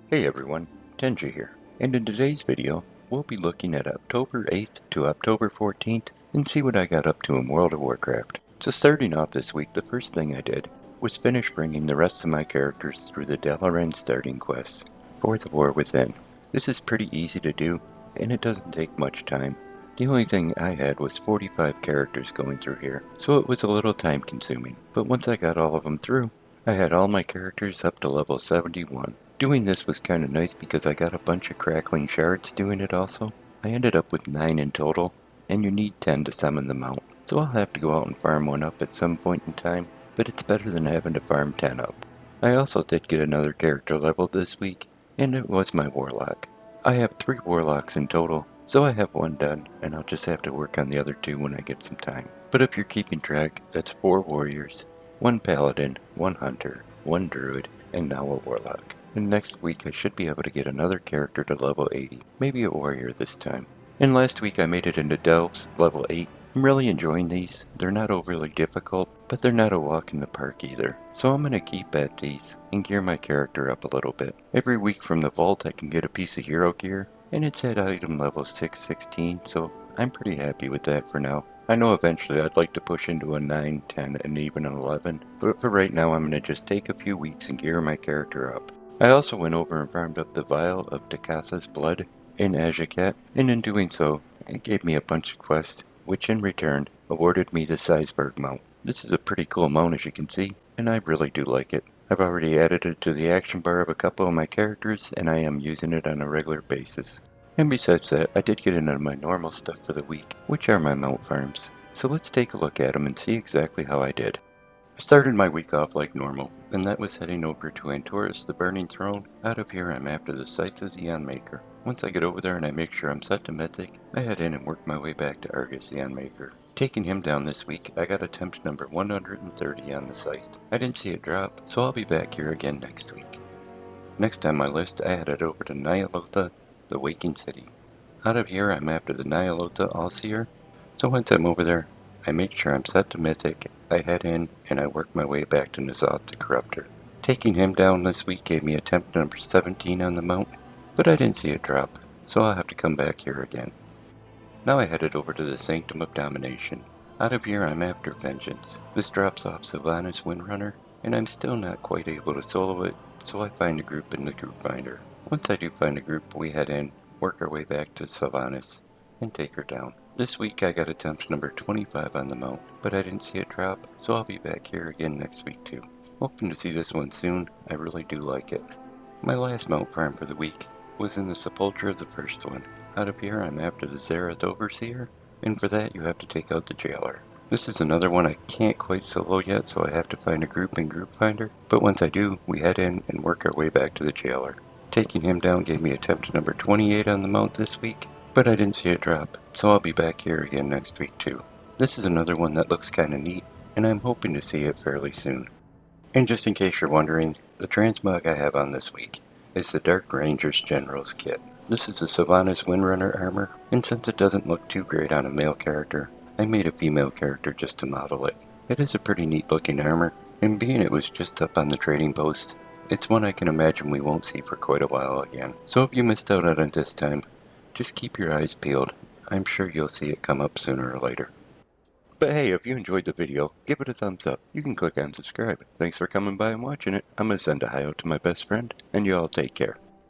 Hey everyone, Tenji here, and in today's video, we'll be looking at October 8th to October 14th and see what I got up to in World of Warcraft. So starting off this week, the first thing I did was finish bringing the rest of my characters through the Dalaran starting quests for the War Within. This is pretty easy to do, and it doesn't take much time. The only thing I had was 45 characters going through here, so it was a little time consuming, but once I got all of them through, I had all my characters up to level 71. Doing this was kinda nice because I got a bunch of crackling shards doing it also. I ended up with 9 in total, and you need 10 to summon them out. So I'll have to go out and farm one up at some point in time, but it's better than having to farm 10 up. I also did get another character leveled this week, and it was my Warlock. I have 3 Warlocks in total, so I have 1 done, and I'll just have to work on the other 2 when I get some time. But if you're keeping track, that's 4 Warriors, 1 Paladin, 1 Hunter, 1 Druid, and now a Warlock. And next week I should be able to get another character to level 80, maybe a Warrior this time. And last week I made it into Delves, level 8. I'm really enjoying these. They're not overly difficult, but they're not a walk in the park either. So I'm going to keep at these and gear my character up a little bit. Every week from the vault I can get a piece of hero gear, and it's at item level 616, so I'm pretty happy with that for now. I know eventually I'd like to push into a 9, 10, and even an 11, but for right now I'm going to just take a few weeks and gear my character up. I also went over and farmed up the vial of Takatha's blood in Ajakat, and in doing so, it gave me a bunch of quests, which in return awarded me the Scythe mount. This is a pretty cool mount as you can see, and I really do like it. I've already added it to the action bar of a couple of my characters, and I am using it on a regular basis. And besides that, I did get into my normal stuff for the week, which are my mount farms. So let's take a look at them and see exactly how I did. I started my week off like normal, and that was heading over to Antorus the Burning Throne. Out of here I'm after the Scythe of the Unmaker. Once I get over there and I make sure I'm set to Mythic, I head in and work my way back to Argus the Unmaker. Taking him down this week, I got attempt number 130 on the Scythe. I didn't see it drop, so I'll be back here again next week. Next on my list, I headed over to Ny'alotha, the Waking City. Out of here I'm after the Ny'alotha Allseer, so once I'm over there, I make sure I'm set to Mythic, I head in, and I work my way back to Ny'alotha the Corruptor. Taking him down this week gave me attempt number 17 on the mount, but I didn't see it drop, so I'll have to come back here again. Now I headed over to the Sanctum of Domination. Out of here I'm after Vengence. This drops off Sylvanas Windrunner, and I'm still not quite able to solo it, so I find a group in the group finder. Once I do find a group, we head in, work our way back to Sylvanas, and take her down. This week I got attempt number 25 on the mount, but I didn't see it drop, so I'll be back here again next week too. Hoping to see this one soon, I really do like it. My last mount farm for the week was in the Sepulchre of the first one. Out of here I'm after the Zareth Overseer, and for that you have to take out the Jailer. This is another one I can't quite solo yet, so I have to find a group in Group Finder, but once I do, we head in and work our way back to the Jailer. Taking him down gave me attempt number 28 on the mount this week, but I didn't see it drop, so I'll be back here again next week too. This is another one that looks kinda neat, and I'm hoping to see it fairly soon. And just in case you're wondering, the Transmog I have on this week is the Dark Ranger's General's Kit. This is the Sylvanas Windrunner armor, and since it doesn't look too great on a male character, I made a female character just to model it. It is a pretty neat looking armor, and being it was just up on the trading post, it's one I can imagine we won't see for quite a while again. So if you missed out on it this time, just keep your eyes peeled. I'm sure you'll see it come up sooner or later. But hey, if you enjoyed the video, give it a thumbs up. You can click on subscribe. Thanks for coming by and watching it. I'm going to send a hi out to my best friend, and you all take care.